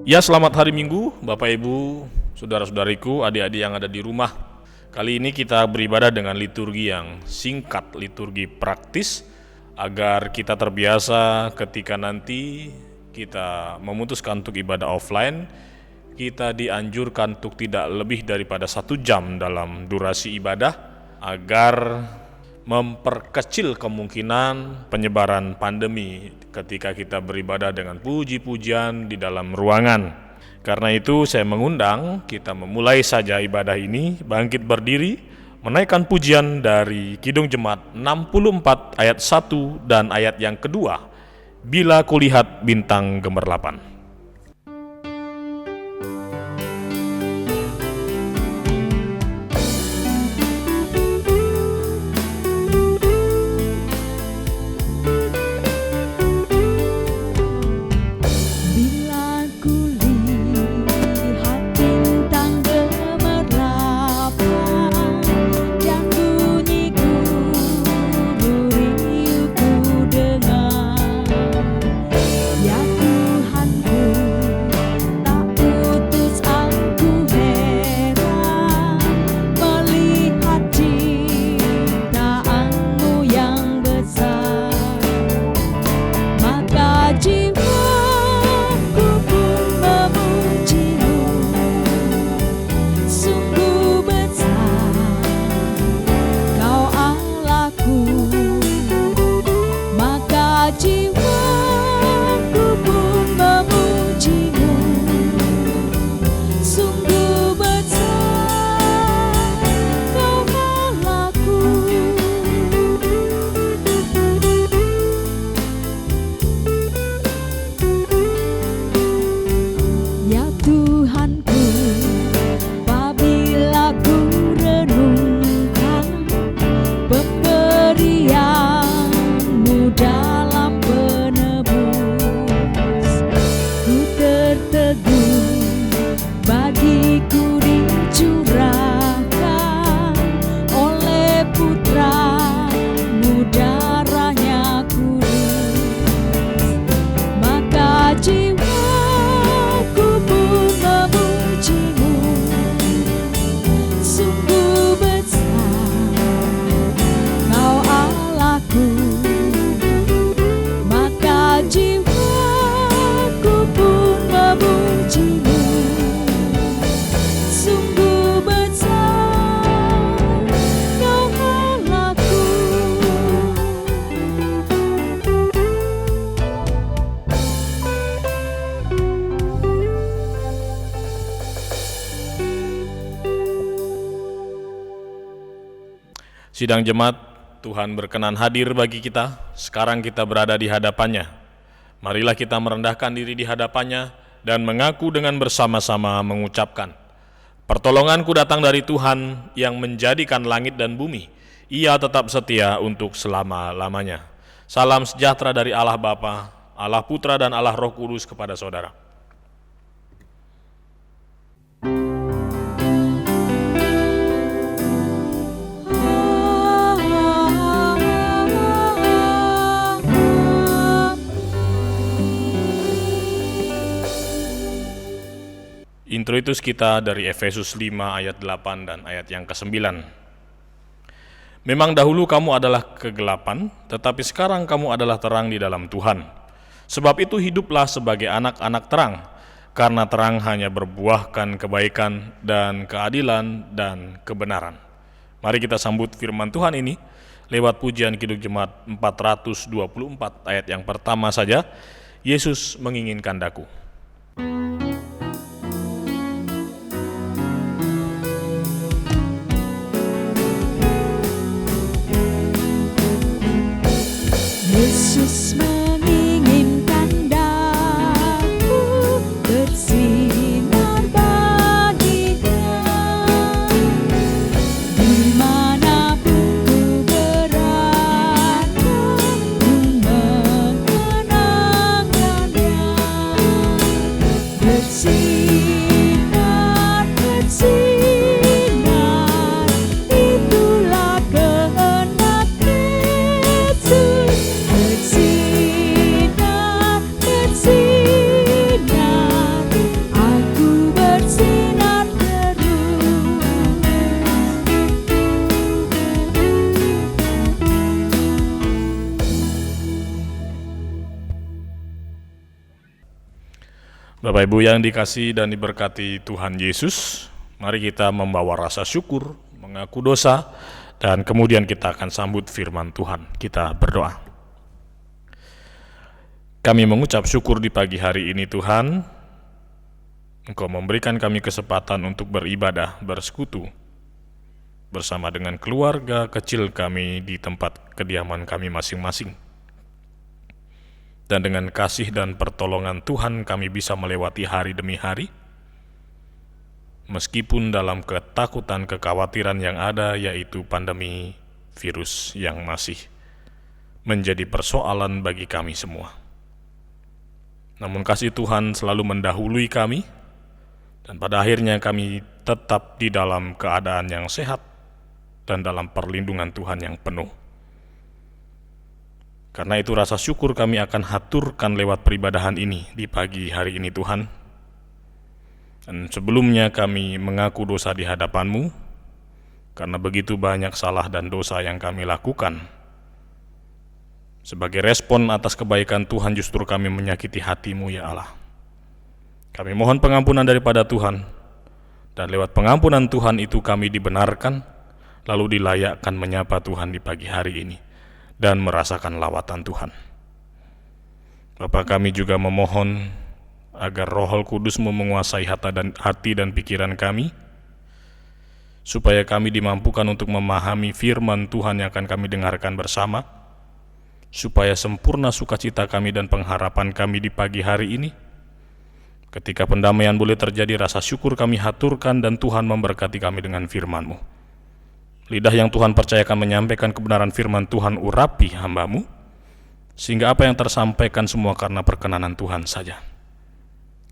Ya, selamat hari Minggu, Bapak Ibu, saudara-saudariku, adik-adik yang ada di rumah. Kali ini kita beribadah dengan liturgi yang singkat, liturgi praktis, agar kita terbiasa ketika nanti kita memutuskan untuk ibadah offline. Kita dianjurkan untuk tidak lebih daripada 1 jam dalam durasi ibadah, agar memperkecil kemungkinan penyebaran pandemi ketika kita beribadah dengan puji-pujian di dalam ruangan. Karena itu saya mengundang kita memulai saja ibadah ini, bangkit berdiri, menaikkan pujian dari Kidung Jemaat 64 ayat 1 dan ayat yang kedua, Bila Kulihat Bintang Gemerlapan. Sidang jemaat, Tuhan berkenan hadir bagi kita. Sekarang kita berada di hadapannya. Marilah kita merendahkan diri di hadapannya dan mengaku dengan bersama-sama mengucapkan, pertolonganku datang dari Tuhan yang menjadikan langit dan bumi. Ia tetap setia untuk selama-lamanya. Salam sejahtera dari Allah Bapa, Allah Putra dan Allah Roh Kudus kepada saudara. Introitus kita dari Efesus 5 ayat 8 dan ayat yang ke-9. Memang dahulu kamu adalah kegelapan, tetapi sekarang kamu adalah terang di dalam Tuhan. Sebab itu hiduplah sebagai anak-anak terang, karena terang hanya berbuahkan kebaikan dan keadilan dan kebenaran. Mari kita sambut firman Tuhan ini lewat pujian Kidung Jemaat 424 ayat yang pertama saja, Yesus menginginkan daku. Yesus menginginkan daku bersinar baginya, dimanapun ku berada, ku mengenangkannya. Bersinar, bersinar, itulah kehendak Yesus. Bapak Ibu yang dikasihi dan diberkati Tuhan Yesus, mari kita membawa rasa syukur, mengaku dosa, dan kemudian kita akan sambut firman Tuhan. Kita berdoa. Kami mengucap syukur di pagi hari ini Tuhan, Engkau memberikan kami kesempatan untuk beribadah, bersekutu bersama dengan keluarga kecil kami di tempat kediaman kami masing-masing. Dan dengan kasih dan pertolongan Tuhan kami bisa melewati hari demi hari, meskipun dalam ketakutan, kekhawatiran yang ada, yaitu pandemi virus yang masih menjadi persoalan bagi kami semua. Namun kasih Tuhan selalu mendahului kami, dan pada akhirnya kami tetap di dalam keadaan yang sehat dan dalam perlindungan Tuhan yang penuh. Karena itu rasa syukur kami akan haturkan lewat peribadahan ini di pagi hari ini Tuhan. Dan sebelumnya kami mengaku dosa di hadapan-Mu, karena begitu banyak salah dan dosa yang kami lakukan. Sebagai respon atas kebaikan Tuhan justru kami menyakiti hati-Mu ya Allah. Kami mohon pengampunan daripada Tuhan, dan lewat pengampunan Tuhan itu kami dibenarkan, lalu dilayakkan menyapa Tuhan di pagi hari ini dan merasakan lawatan Tuhan. Bapa, kami juga memohon agar Roh Kudus-Mu menguasai hati dan pikiran kami, supaya kami dimampukan untuk memahami firman Tuhan yang akan kami dengarkan bersama, supaya sempurna sukacita kami dan pengharapan kami di pagi hari ini. Ketika pendamaian boleh terjadi, rasa syukur kami haturkan dan Tuhan memberkati kami dengan firman-Mu. Lidah yang Tuhan percayakan menyampaikan kebenaran firman Tuhan urapi hamba-Mu, sehingga apa yang tersampaikan semua karena perkenanan Tuhan saja.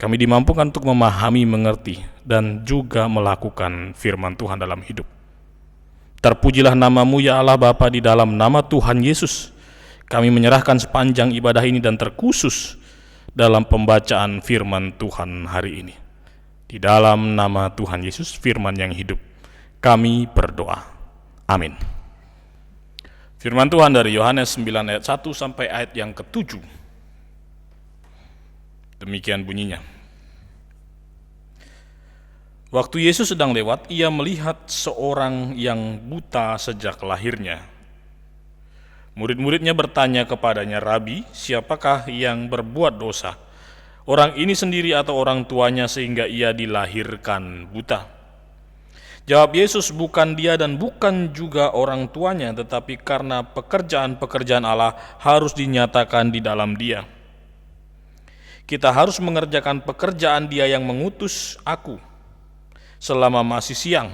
Kami dimampukan untuk memahami, mengerti, dan juga melakukan firman Tuhan dalam hidup. Terpujilah nama-Mu ya Allah Bapa, di dalam nama Tuhan Yesus. Kami menyerahkan sepanjang ibadah ini dan terkhusus dalam pembacaan firman Tuhan hari ini. Di dalam nama Tuhan Yesus, firman yang hidup, kami berdoa. Amin. Firman Tuhan dari Yohanes 9 ayat 1 sampai ayat yang ke-7. Demikian bunyinya. Waktu Yesus sedang lewat, ia melihat seorang yang buta sejak lahirnya. Murid-muridnya bertanya kepadanya, "Rabi, siapakah yang berbuat dosa? Orang ini sendiri atau orang tuanya sehingga ia dilahirkan buta?" Jawab Yesus, "Bukan dia dan bukan juga orang tuanya, tetapi karena pekerjaan-pekerjaan Allah harus dinyatakan di dalam dia. Kita harus mengerjakan pekerjaan Dia yang mengutus aku. Selama masih siang,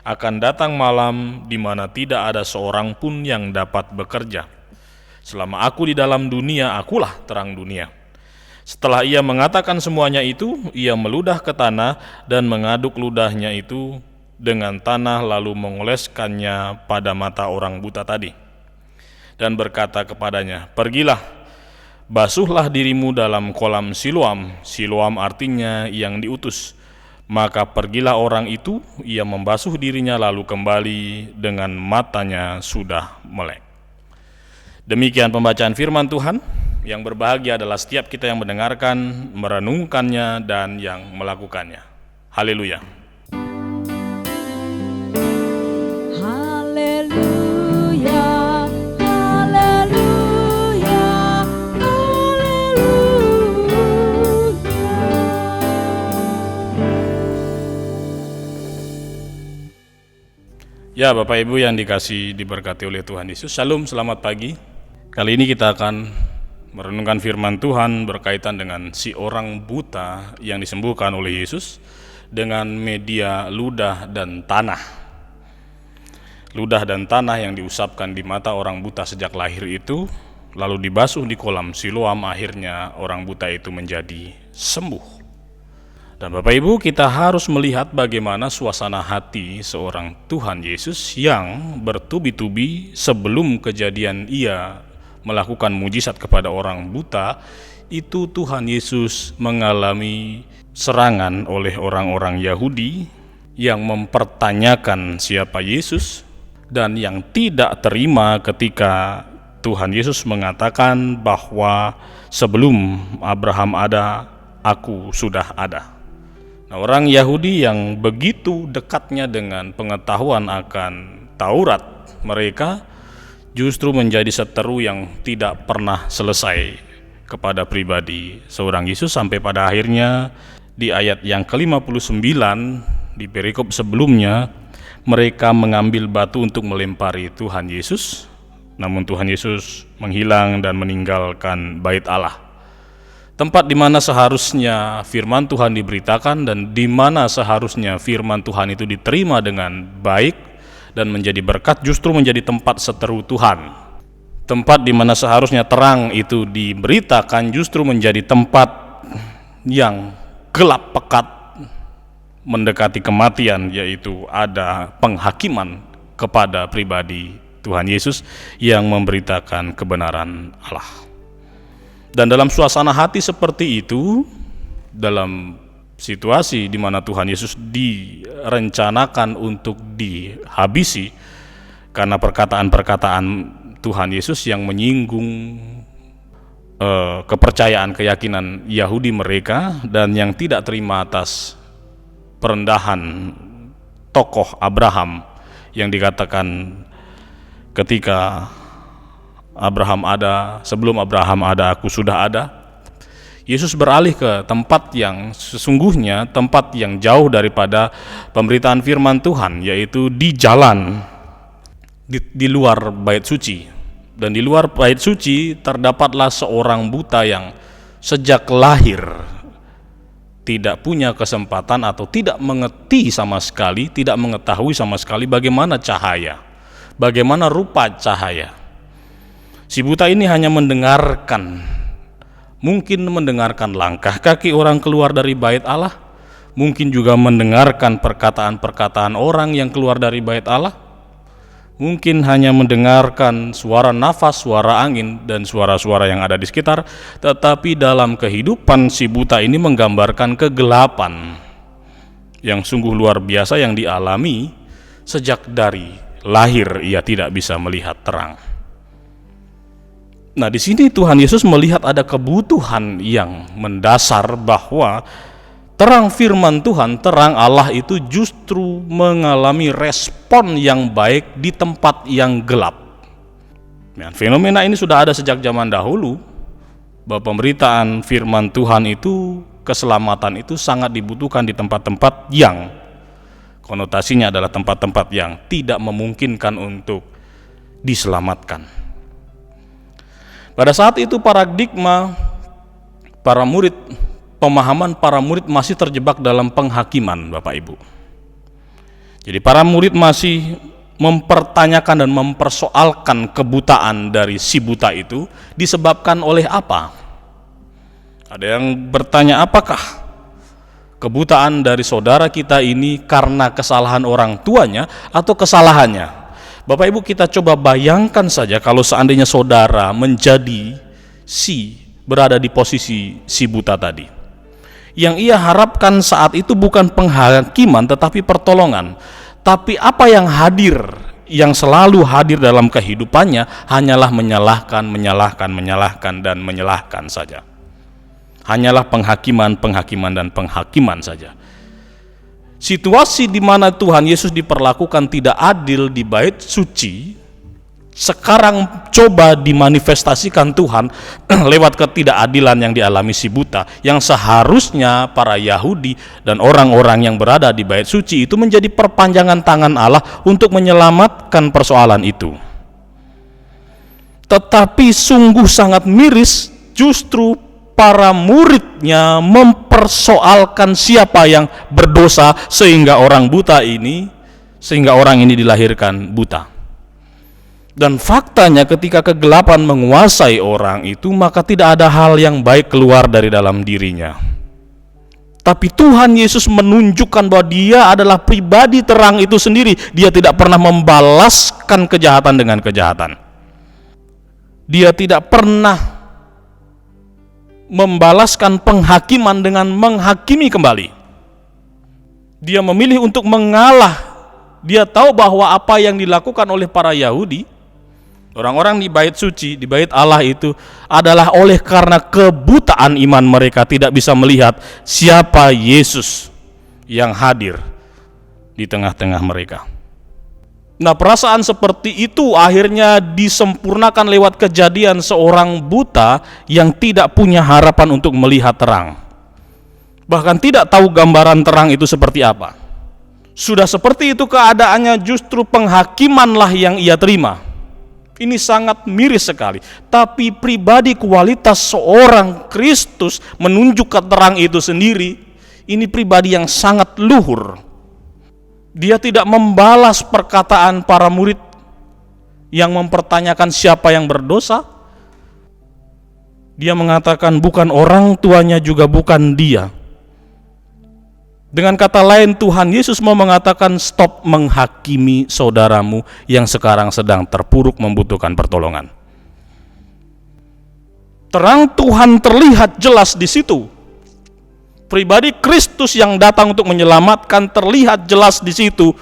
akan datang malam di mana tidak ada seorang pun yang dapat bekerja. Selama aku di dalam dunia, akulah terang dunia." Setelah ia mengatakan semuanya itu, ia meludah ke tanah dan mengaduk ludahnya itu dengan tanah, lalu mengoleskannya pada mata orang buta tadi, dan berkata kepadanya, "Pergilah, basuhlah dirimu dalam kolam Siloam." Siloam artinya yang diutus. Maka pergilah orang itu, ia membasuh dirinya lalu kembali dengan matanya sudah melek. Demikian pembacaan firman Tuhan. Yang berbahagia adalah setiap kita yang mendengarkan, merenungkannya, dan yang melakukannya. Haleluya. Ya, Bapak Ibu yang dikasihi diberkati oleh Tuhan Yesus, Shalom, selamat pagi. Kali ini kita akan merenungkan firman Tuhan berkaitan dengan si orang buta yang disembuhkan oleh Yesus dengan media ludah dan tanah. Ludah dan tanah yang diusapkan di mata orang buta sejak lahir itu, lalu dibasuh di kolam Siloam, akhirnya orang buta itu menjadi sembuh. Dan Bapak Ibu, kita harus melihat bagaimana suasana hati seorang Tuhan Yesus yang bertubi-tubi sebelum kejadian ia melakukan mujizat kepada orang buta. Itu Tuhan Yesus mengalami serangan oleh orang-orang Yahudi yang mempertanyakan siapa Yesus, dan yang tidak terima ketika Tuhan Yesus mengatakan bahwa sebelum Abraham ada, aku sudah ada. Nah, orang Yahudi yang begitu dekatnya dengan pengetahuan akan Taurat, mereka justru menjadi seteru yang tidak pernah selesai kepada pribadi seorang Yesus, sampai pada akhirnya di ayat yang ke-59 di perikop sebelumnya, mereka mengambil batu untuk melempari Tuhan Yesus, namun Tuhan Yesus menghilang dan meninggalkan bait Allah, tempat di mana seharusnya firman Tuhan diberitakan dan di mana seharusnya firman Tuhan itu diterima dengan baik dan menjadi berkat, justru menjadi tempat seteru Tuhan. Tempat di mana seharusnya terang itu diberitakan justru menjadi tempat yang gelap pekat mendekati kematian, yaitu ada penghakiman kepada pribadi Tuhan Yesus yang memberitakan kebenaran Allah. Dan dalam suasana hati seperti itu, dalam situasi di mana Tuhan Yesus direncanakan untuk dihabisi karena perkataan-perkataan Tuhan Yesus yang menyinggung kepercayaan, keyakinan Yahudi mereka, dan yang tidak terima atas perendahan tokoh Abraham yang dikatakan ketika Abraham ada, sebelum Abraham ada aku sudah ada. Yesus beralih ke tempat yang sesungguhnya, tempat yang jauh daripada pemberitaan firman Tuhan, yaitu di jalan di luar bait suci. Dan di luar bait suci terdapatlah seorang buta yang sejak lahir tidak punya kesempatan atau tidak mengerti sama sekali, tidak mengetahui sama sekali bagaimana cahaya, bagaimana rupa cahaya. Si buta ini hanya mendengarkan, mungkin mendengarkan langkah kaki orang keluar dari bait Allah, mungkin juga mendengarkan perkataan-perkataan orang yang keluar dari bait Allah, mungkin hanya mendengarkan suara nafas, suara angin, dan suara-suara yang ada di sekitar. Tetapi dalam kehidupan si buta ini menggambarkan kegelapan yang sungguh luar biasa yang dialami sejak dari lahir. Ia tidak bisa melihat terang. Nah, di sini Tuhan Yesus melihat ada kebutuhan yang mendasar bahwa terang firman Tuhan, terang Allah itu justru mengalami respon yang baik di tempat yang gelap. Dan fenomena ini sudah ada sejak zaman dahulu, bahwa pemberitaan firman Tuhan itu, keselamatan itu sangat dibutuhkan di tempat-tempat yang konotasinya adalah tempat-tempat yang tidak memungkinkan untuk diselamatkan. Pada saat itu paradigma para murid, pemahaman para murid masih terjebak dalam penghakiman, Bapak Ibu. Jadi para murid masih mempertanyakan dan mempersoalkan kebutaan dari si buta itu disebabkan oleh apa? Ada yang bertanya, apakah kebutaan dari saudara kita ini karena kesalahan orang tuanya atau kesalahannya? Bapak Ibu, kita coba bayangkan saja kalau seandainya saudara menjadi berada di posisi si buta tadi. Yang ia harapkan saat itu bukan penghakiman tetapi pertolongan. Tapi apa yang hadir, yang selalu hadir dalam kehidupannya hanyalah menyalahkan dan menyalahkan saja. Hanyalah penghakiman dan penghakiman saja. Situasi di mana Tuhan Yesus diperlakukan tidak adil di bait suci, sekarang coba dimanifestasikan Tuhan lewat ketidakadilan yang dialami si buta, yang seharusnya para Yahudi dan orang-orang yang berada di bait suci itu menjadi perpanjangan tangan Allah untuk menyelamatkan persoalan itu. Tetapi sungguh sangat miris, justru para muridnya mempersoalkan siapa yang berdosa sehingga orang ini dilahirkan buta. Dan faktanya ketika kegelapan menguasai orang itu, maka tidak ada hal yang baik keluar dari dalam dirinya. Tapi Tuhan Yesus menunjukkan bahwa Dia adalah pribadi terang itu sendiri. Dia tidak pernah membalaskan kejahatan dengan kejahatan. Dia tidak pernah membalaskan penghakiman dengan menghakimi kembali. Dia memilih untuk mengalah. Dia tahu bahwa apa yang dilakukan oleh para Yahudi Orang-orang di bait suci, di bait Allah itu adalah oleh karena kebutaan iman mereka tidak bisa melihat siapa Yesus yang hadir di tengah-tengah mereka. Nah, perasaan seperti itu akhirnya disempurnakan lewat kejadian seorang buta yang tidak punya harapan untuk melihat terang. Bahkan tidak tahu gambaran terang itu seperti apa. Sudah seperti itu keadaannya, justru penghakimanlah yang ia terima. Ini sangat miris sekali. Tapi pribadi kualitas seorang Kristus menunjukkan terang itu sendiri, ini pribadi yang sangat luhur. Dia tidak membalas perkataan para murid yang mempertanyakan siapa yang berdosa. Dia mengatakan bukan orang tuanya, juga bukan dia. Dengan kata lain, Tuhan Yesus mau mengatakan stop menghakimi saudaramu yang sekarang sedang terpuruk membutuhkan pertolongan. Terang Tuhan terlihat jelas di situ. Pribadi Kristus yang datang untuk menyelamatkan terlihat jelas di situ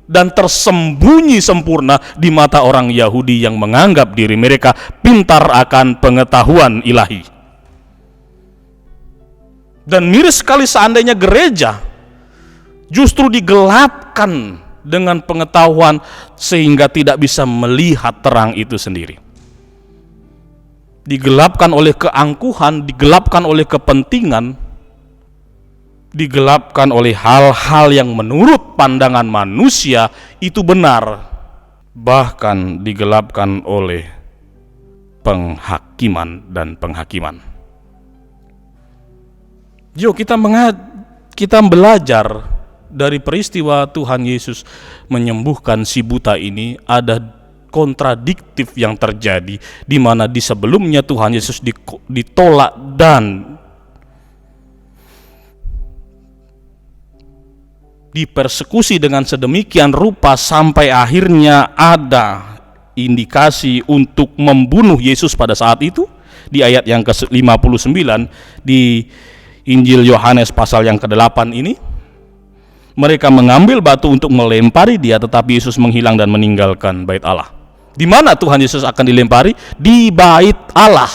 dan tersembunyi sempurna di mata orang Yahudi yang menganggap diri mereka pintar akan pengetahuan ilahi. Dan miris sekali seandainya gereja justru digelapkan dengan pengetahuan sehingga tidak bisa melihat terang itu sendiri. Digelapkan oleh keangkuhan, digelapkan oleh kepentingan, digelapkan oleh hal-hal yang menurut pandangan manusia itu benar, bahkan digelapkan oleh penghakiman dan penghakiman. Yuk kita belajar dari peristiwa Tuhan Yesus menyembuhkan si buta ini. Ada kontradiktif yang terjadi, di mana di sebelumnya Tuhan Yesus ditolak dan dipersekusi dengan sedemikian rupa sampai akhirnya ada indikasi untuk membunuh Yesus pada saat itu. Di ayat yang ke-59 di Injil Yohanes pasal yang ke-8 ini, mereka mengambil batu untuk melempari dia, tetapi Yesus menghilang dan meninggalkan bait Allah. Di mana Tuhan Yesus akan dilempari? Di bait Allah.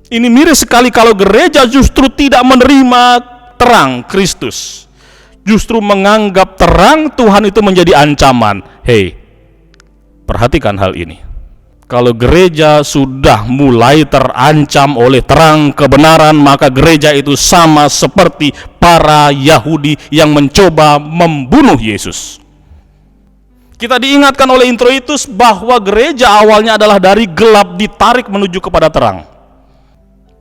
Ini miris sekali kalau gereja justru tidak menerima terang Kristus, justru menganggap terang Tuhan itu menjadi ancaman. Hei, perhatikan hal ini. Kalau gereja sudah mulai terancam oleh terang kebenaran, maka gereja itu sama seperti para Yahudi yang mencoba membunuh Yesus. Kita diingatkan oleh introitus bahwa gereja awalnya adalah dari gelap ditarik menuju kepada terang.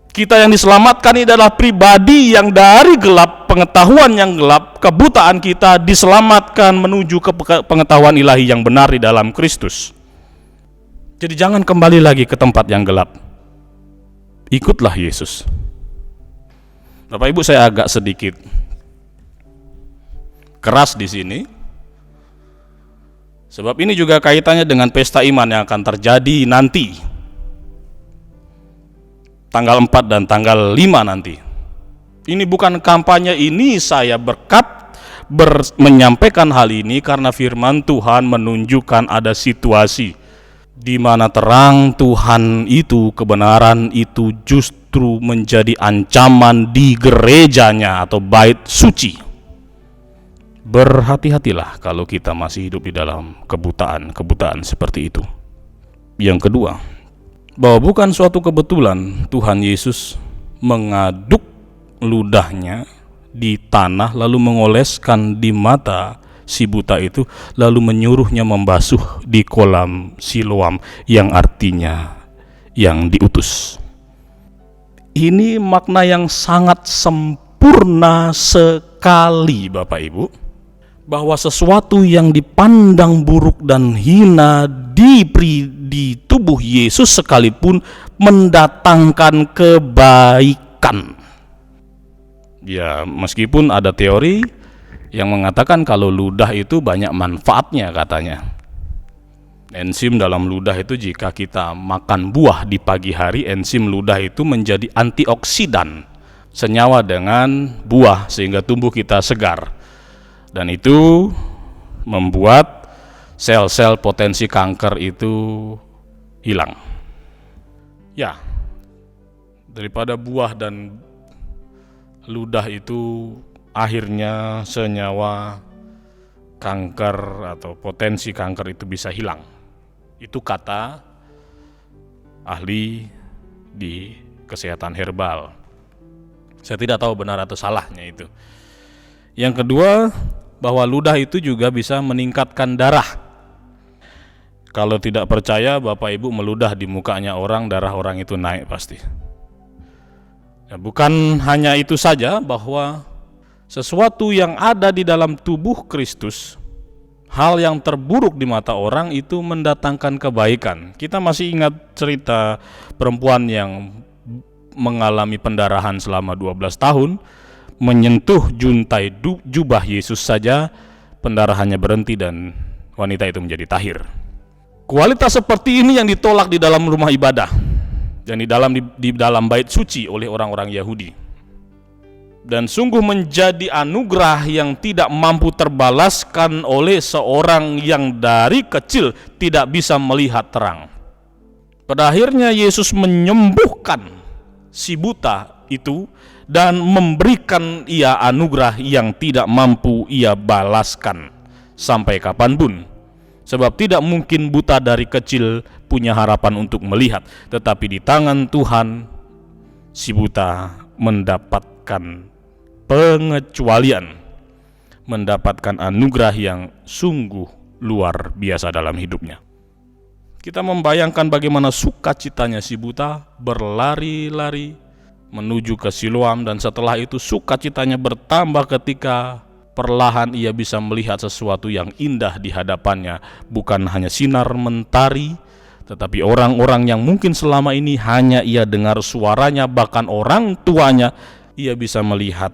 Kita yang diselamatkan ini adalah pribadi yang dari gelap, pengetahuan yang gelap, kebutaan kita diselamatkan menuju ke pengetahuan ilahi yang benar di dalam Kristus. Jadi jangan kembali lagi ke tempat yang gelap. Ikutlah Yesus. Bapak Ibu, saya agak sedikit keras di sini, sebab ini juga kaitannya dengan pesta iman yang akan terjadi nanti, tanggal 4 dan tanggal 5 nanti. Ini bukan kampanye, ini saya menyampaikan hal ini karena firman Tuhan menunjukkan ada situasi di mana terang Tuhan itu, kebenaran itu justru menjadi ancaman di gerejanya atau bait suci. Berhati-hatilah kalau kita masih hidup di dalam kebutaan seperti itu. Yang kedua, bahwa bukan suatu kebetulan Tuhan Yesus mengaduk ludahnya di tanah lalu mengoleskan di mata si buta itu, lalu menyuruhnya membasuh di kolam Siloam, yang artinya yang diutus. Ini makna yang sangat sempurna sekali, Bapak Ibu, bahwa sesuatu yang dipandang buruk dan hina di tubuh Yesus sekalipun mendatangkan kebaikan. Ya, meskipun ada teori yang mengatakan kalau ludah itu banyak manfaatnya katanya. Enzim dalam ludah itu, jika kita makan buah di pagi hari, enzim ludah itu menjadi antioksidan, senyawa dengan buah sehingga tubuh kita segar. Dan itu membuat sel-sel potensi kanker itu hilang. Ya, daripada buah dan ludah itu akhirnya senyawa kanker atau potensi kanker itu bisa hilang. Itu kata ahli di kesehatan herbal. Saya tidak tahu benar atau salahnya itu. Yang kedua, bahwa ludah itu juga bisa meningkatkan darah. Kalau tidak percaya, Bapak Ibu meludah di mukanya orang, darah orang itu naik pasti. Ya, bukan hanya itu saja, bahwa sesuatu yang ada di dalam tubuh Kristus, hal yang terburuk di mata orang itu mendatangkan kebaikan. Kita masih ingat cerita perempuan yang mengalami pendarahan selama 12 tahun, menyentuh juntai jubah Yesus saja, pendarahannya berhenti dan wanita itu menjadi tahir. Kualitas seperti ini yang ditolak di dalam rumah ibadah dan di dalam bait suci oleh orang-orang Yahudi. Dan sungguh menjadi anugerah yang tidak mampu terbalaskan oleh seorang yang dari kecil tidak bisa melihat terang. Pada akhirnya Yesus menyembuhkan si buta itu dan memberikan ia anugerah yang tidak mampu ia balaskan sampai kapanpun. Sebab tidak mungkin buta dari kecil punya harapan untuk melihat, tetapi di tangan Tuhan si buta mendapatkan pengecualian, mendapatkan anugerah yang sungguh luar biasa dalam hidupnya. Kita membayangkan bagaimana sukacitanya si buta berlari-lari menuju ke Siloam, dan setelah itu sukacitanya bertambah ketika perlahan ia bisa melihat sesuatu yang indah di hadapannya. Bukan hanya sinar mentari, tetapi orang-orang yang mungkin selama ini hanya ia dengar suaranya, bahkan orang tuanya. Ia bisa melihat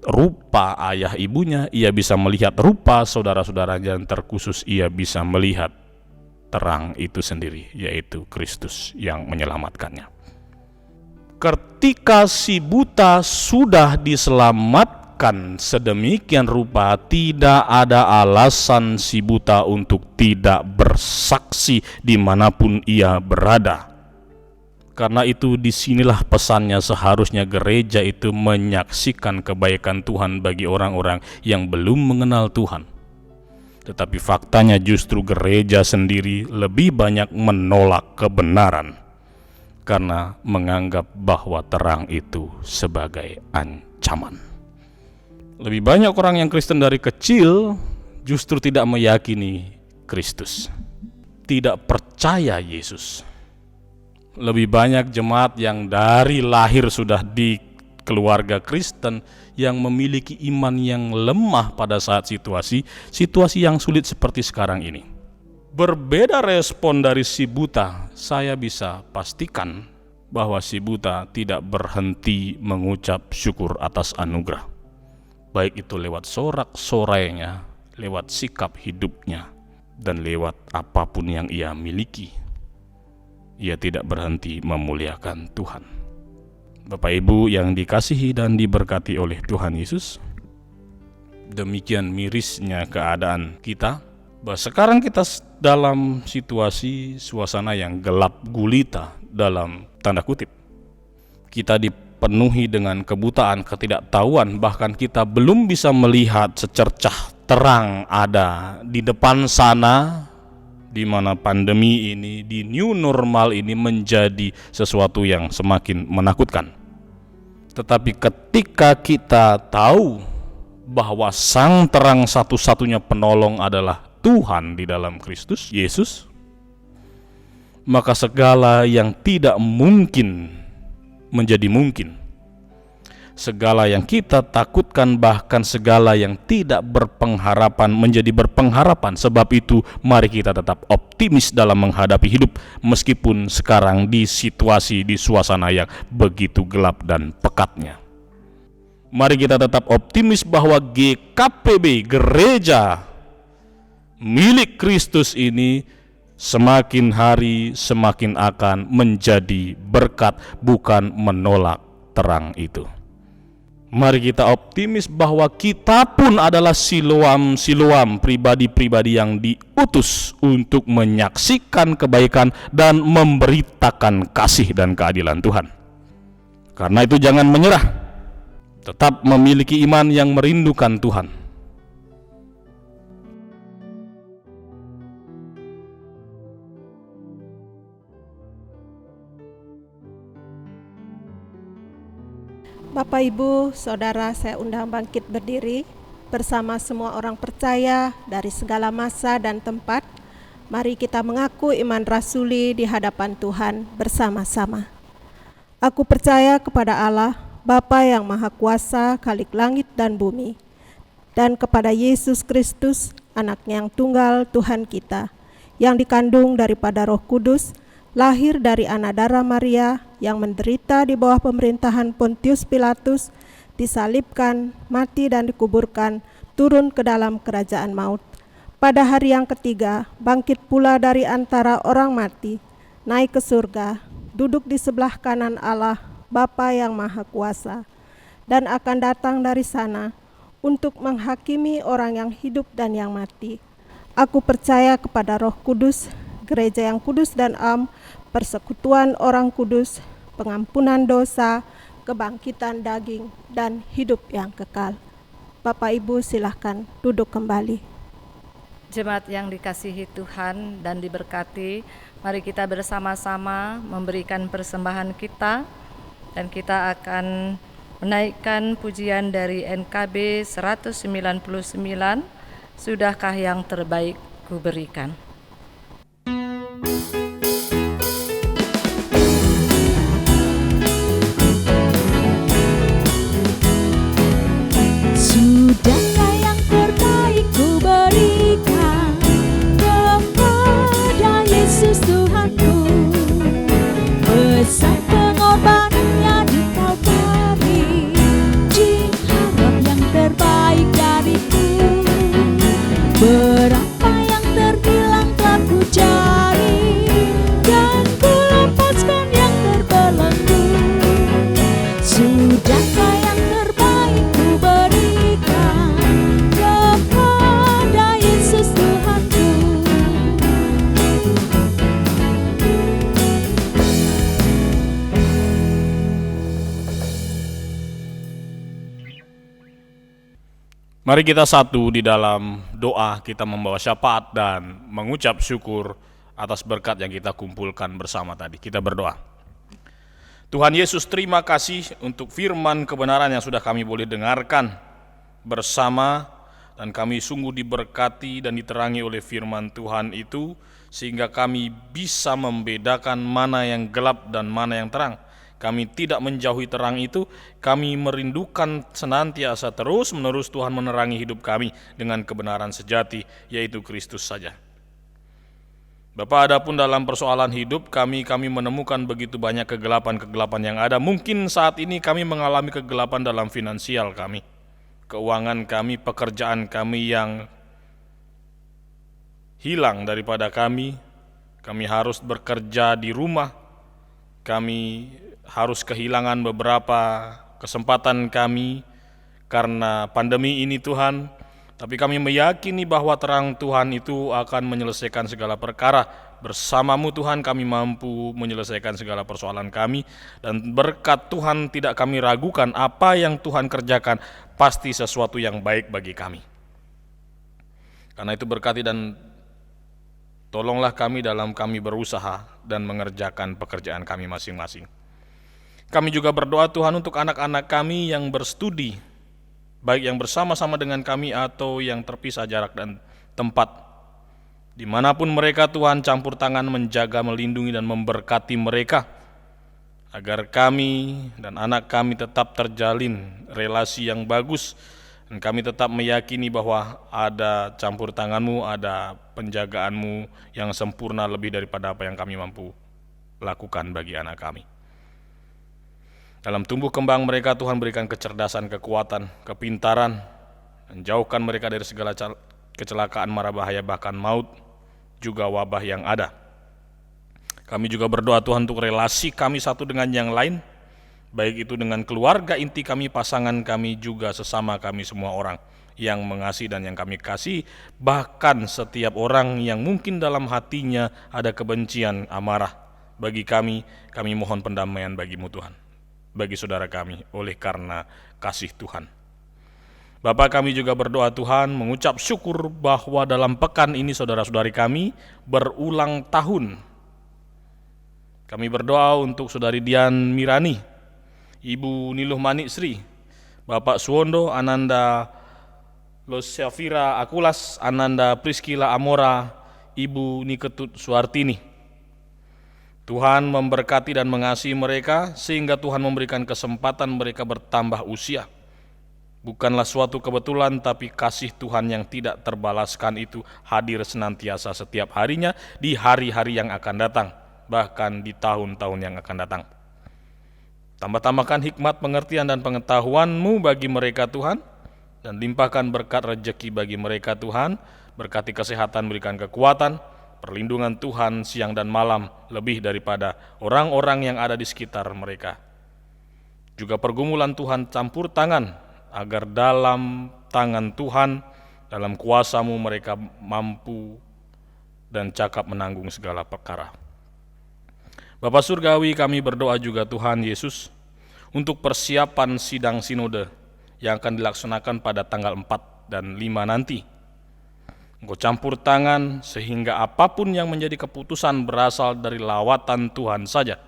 rupa ayah ibunya, ia bisa melihat rupa saudara-saudaranya, dan terkhusus ia bisa melihat terang itu sendiri, yaitu Kristus yang menyelamatkannya. Ketika si buta sudah diselamatkan sedemikian rupa, tidak ada alasan si buta untuk tidak bersaksi dimanapun ia berada. Karena itu disinilah pesannya, seharusnya gereja itu menyaksikan kebaikan Tuhan bagi orang-orang yang belum mengenal Tuhan. Tetapi faktanya justru gereja sendiri lebih banyak menolak kebenaran karena menganggap bahwa terang itu sebagai ancaman. Lebih banyak orang yang Kristen dari kecil justru tidak meyakini Kristus, tidak percaya Yesus. Lebih banyak jemaat yang dari lahir sudah di keluarga Kristen yang memiliki iman yang lemah pada saat situasi yang sulit seperti sekarang ini. Berbeda respon dari si buta, saya bisa pastikan bahwa si buta tidak berhenti mengucap syukur atas anugerah. Baik itu lewat sorak-sorainya, lewat sikap hidupnya, dan lewat apapun yang ia miliki. Ia tidak berhenti memuliakan Tuhan. Bapak Ibu yang dikasihi dan diberkati oleh Tuhan Yesus, demikian mirisnya keadaan kita, bahwa sekarang kita dalam situasi suasana yang gelap gulita dalam tanda kutip. Kita dipenuhi dengan kebutaan, ketidaktahuan, bahkan kita belum bisa melihat secercah terang ada di depan sana, di mana pandemi ini, di new normal ini menjadi sesuatu yang semakin menakutkan. Tetapi ketika kita tahu bahwa sang terang satu-satunya penolong adalah Tuhan di dalam Kristus Yesus, maka segala yang tidak mungkin menjadi mungkin. Segala yang kita takutkan, bahkan segala yang tidak berpengharapan menjadi berpengharapan. Sebab itu mari kita tetap optimis dalam menghadapi hidup, meskipun sekarang di situasi, di suasana yang begitu gelap dan pekatnya. Mari kita tetap optimis bahwa GKPB, gereja milik Kristus ini, semakin hari semakin akan menjadi berkat, bukan menolak terang itu. Mari kita optimis bahwa kita pun adalah siluam pribadi-pribadi yang diutus untuk menyaksikan kebaikan dan memberitakan kasih dan keadilan Tuhan. Karena itu jangan menyerah, tetap memiliki iman yang merindukan Tuhan. Bapak, Ibu, Saudara, saya undang bangkit berdiri bersama semua orang percaya dari segala masa dan tempat. Mari kita mengaku iman rasuli di hadapan Tuhan bersama-sama. Aku percaya kepada Allah, Bapa yang Maha Kuasa, Khalik langit dan bumi, dan kepada Yesus Kristus, Anaknya yang tunggal Tuhan kita, yang dikandung daripada Roh Kudus, lahir dari anak darah Maria, yang menderita di bawah pemerintahan Pontius Pilatus, disalibkan, mati dan dikuburkan, turun ke dalam kerajaan maut. Pada hari yang ketiga, bangkit pula dari antara orang mati, naik ke surga, duduk di sebelah kanan Allah, Bapa yang Maha Kuasa, dan akan datang dari sana untuk menghakimi orang yang hidup dan yang mati. Aku percaya kepada Roh Kudus, gereja yang kudus dan am, persekutuan orang kudus, pengampunan dosa, kebangkitan daging, dan hidup yang kekal. Bapak Ibu silahkan duduk kembali. Jemaat yang dikasihi Tuhan dan diberkati, mari kita bersama-sama memberikan persembahan kita, dan kita akan menaikkan pujian dari NKB 199, Sudahkah yang terbaik kuberikan. Sudahkah yang terbaik ku berikan kepada Yesus Tuhanku, besar pengorbanannya di Kalvari, diharap yang terbaik dariku. Berapa yang terhilang telah ku cari, dan ku lepaskan yang terbelenggu. Sudahkah yang terbaik ku berikan kepada Yesus Tuhanku. Mari kita satu di dalam doa, kita membawa syafaat dan mengucap syukur atas berkat yang kita kumpulkan bersama tadi. Kita berdoa. Tuhan Yesus, terima kasih untuk firman kebenaran yang sudah kami boleh dengarkan bersama, dan kami sungguh diberkati dan diterangi oleh firman Tuhan itu, sehingga kami bisa membedakan mana yang gelap dan mana yang terang. Kami tidak menjauhi terang itu, kami merindukan senantiasa terus-menerus Tuhan menerangi hidup kami dengan kebenaran sejati, yaitu Kristus saja. Bapa, adapun dalam persoalan hidup kami menemukan begitu banyak kegelapan-kegelapan yang ada. Mungkin saat ini kami mengalami kegelapan dalam finansial kami, keuangan kami, pekerjaan kami yang hilang daripada kami harus bekerja di rumah, kami harus kehilangan beberapa kesempatan kami karena pandemi ini Tuhan. Tapi kami meyakini bahwa terang Tuhan itu akan menyelesaikan segala perkara. Bersamamu Tuhan kami mampu menyelesaikan segala persoalan kami, dan berkat Tuhan tidak kami ragukan, apa yang Tuhan kerjakan pasti sesuatu yang baik bagi kami. Karena itu berkati dan tolonglah kami dalam kami berusaha dan mengerjakan pekerjaan kami masing-masing. Kami juga berdoa Tuhan untuk anak-anak kami yang berstudi, baik yang bersama-sama dengan kami atau yang terpisah jarak dan tempat. Dimanapun mereka Tuhan, campur tangan menjaga, melindungi dan memberkati mereka, agar kami dan anak kami tetap terjalin relasi yang bagus, dan kami tetap meyakini bahwa ada campur tangan-Mu, ada penjagaanmu yang sempurna lebih daripada apa yang kami mampu lakukan bagi anak kami. Dalam tumbuh kembang mereka Tuhan, berikan kecerdasan, kekuatan, kepintaran, dan jauhkan mereka dari segala kecelakaan, mara bahaya, bahkan maut, juga wabah yang ada. Kami juga berdoa Tuhan untuk relasi kami satu dengan yang lain, baik itu dengan keluarga inti kami, pasangan kami, juga sesama kami semua orang yang mengasihi dan yang kami kasih, bahkan setiap orang yang mungkin dalam hatinya ada kebencian, amarah bagi kami mohon pendamaian bagimu Tuhan, bagi saudara kami oleh karena kasih Tuhan. Bapa, kami juga berdoa Tuhan, mengucap syukur bahwa dalam pekan ini saudara-saudari kami berulang tahun. Kami berdoa untuk saudari Dian Mirani, Ibu Niluh Manik Sri, Bapak Suwondo Ananda Losiafira Akulas, Ananda Priskila Amora, Ibu Niketut Suartini. Tuhan memberkati dan mengasihi mereka sehingga Tuhan memberikan kesempatan mereka bertambah usia. Bukanlah suatu kebetulan, tapi kasih Tuhan yang tidak terbalaskan itu hadir senantiasa setiap harinya di hari-hari yang akan datang, bahkan di tahun-tahun yang akan datang. Tambah-tambahkan hikmat, pengertian, dan pengetahuan-Mu bagi mereka Tuhan, dan limpahkan berkat rejeki bagi mereka Tuhan. Berkati kesehatan, berikan kekuatan, perlindungan Tuhan siang dan malam lebih daripada orang-orang yang ada di sekitar mereka. Juga pergumulan Tuhan campur tangan, agar dalam tangan Tuhan, dalam kuasa-Mu mereka mampu dan cakap menanggung segala perkara. Bapa Surgawi, kami berdoa juga Tuhan Yesus untuk persiapan sidang sinode yang akan dilaksanakan pada tanggal 4 dan 5 nanti. Engkau campur tangan sehingga apapun yang menjadi keputusan berasal dari lawatan Tuhan saja.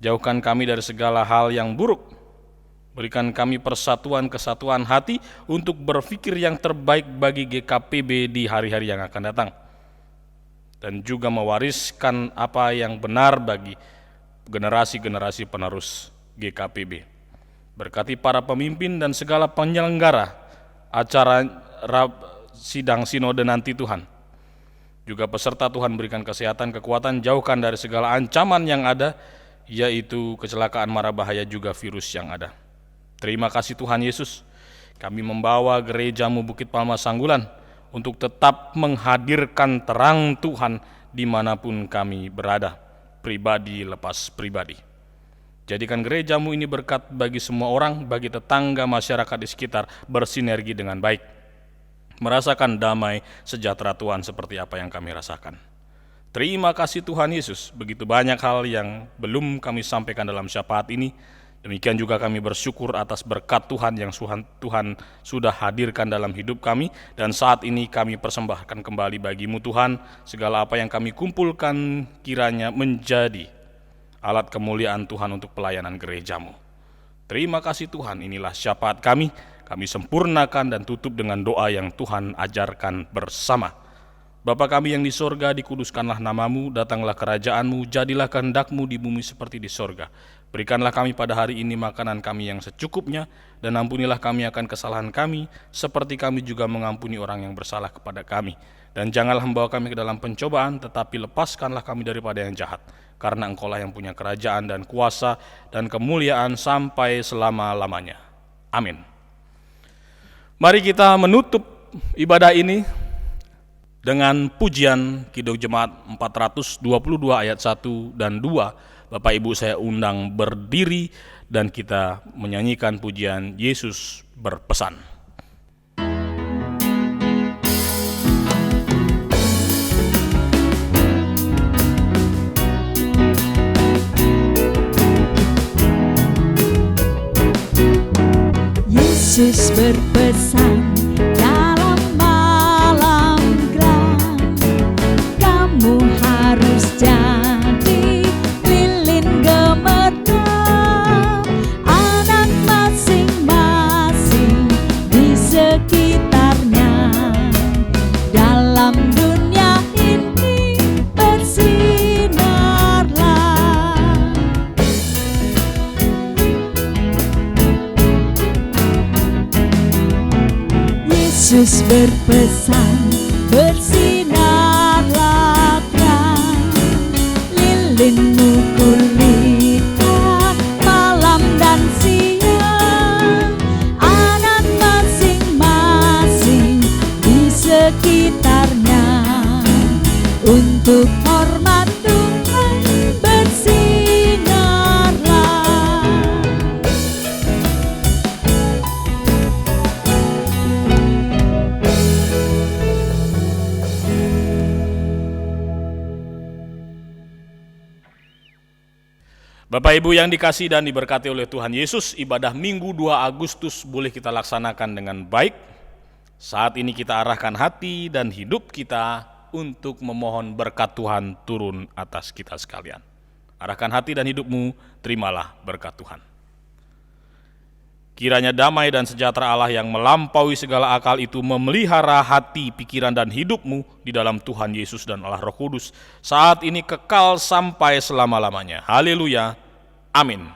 Jauhkan kami dari segala hal yang buruk. Berikan kami persatuan kesatuan hati untuk berpikir yang terbaik bagi GKPB di hari-hari yang akan datang. Dan juga mewariskan apa yang benar bagi generasi-generasi penerus GKPB. Berkati para pemimpin dan segala penyelenggara acara sidang sinode nanti Tuhan. Juga peserta Tuhan berikan kesehatan, kekuatan, jauhkan dari segala ancaman yang ada, yaitu kecelakaan, mara bahaya, juga virus yang ada. Terima kasih Tuhan Yesus, kami membawa gereja-Mu Bukit Palma Sanggulan untuk tetap menghadirkan terang Tuhan dimanapun kami berada, pribadi lepas pribadi. Jadikan gereja-Mu ini berkat bagi semua orang, bagi tetangga, masyarakat di sekitar, bersinergi dengan baik, merasakan damai sejahtera Tuhan seperti apa yang kami rasakan. Terima kasih Tuhan Yesus, begitu banyak hal yang belum kami sampaikan dalam syafaat ini. Demikian juga kami bersyukur atas berkat Tuhan yang Tuhan sudah hadirkan dalam hidup kami, dan saat ini kami persembahkan kembali bagi-Mu Tuhan, segala apa yang kami kumpulkan kiranya menjadi alat kemuliaan Tuhan untuk pelayanan gereja-Mu. Terima kasih Tuhan, inilah syafaat kami sempurnakan dan tutup dengan doa yang Tuhan ajarkan bersama. Bapa kami yang di sorga, dikuduskanlah nama-Mu, datanglah kerajaan-Mu, jadilah kehendak-Mu di bumi seperti di sorga. Berikanlah kami pada hari ini makanan kami yang secukupnya, dan ampunilah kami akan kesalahan kami, seperti kami juga mengampuni orang yang bersalah kepada kami. Dan janganlah membawa kami ke dalam pencobaan, tetapi lepaskanlah kami daripada yang jahat, karena Engkau-lah yang punya kerajaan dan kuasa dan kemuliaan sampai selama-lamanya. Amin. Mari kita menutup ibadah ini dengan pujian Kidung Jemaat 422 ayat 1 dan 2. Bapak Ibu saya undang berdiri dan kita menyanyikan pujian Yesus berpesan. Yesus berpesan dalam malam gelap, kamu harus jadi lilin gemerlap, anak masing-masing di sekitarnya, dalam dunia ini bersinarlah. Yesus berpesan, bersinarlah terang, lilinmu kulihat malam dan siang, anak masing-masing di sekitarnya, untuk hormat Tuhan bersinarlah. Bapak Ibu yang dikasihi dan diberkati oleh Tuhan Yesus, ibadah Minggu 2 Agustus boleh kita laksanakan dengan baik. Saat ini kita arahkan hati dan hidup kita untuk memohon berkat Tuhan turun atas kita sekalian. Arahkan hati dan hidupmu, terimalah berkat Tuhan. Kiranya damai dan sejahtera Allah yang melampaui segala akal itu memelihara hati, pikiran, dan hidupmu di dalam Tuhan Yesus dan Allah Roh Kudus saat ini kekal sampai selama-lamanya. Haleluya. Amin.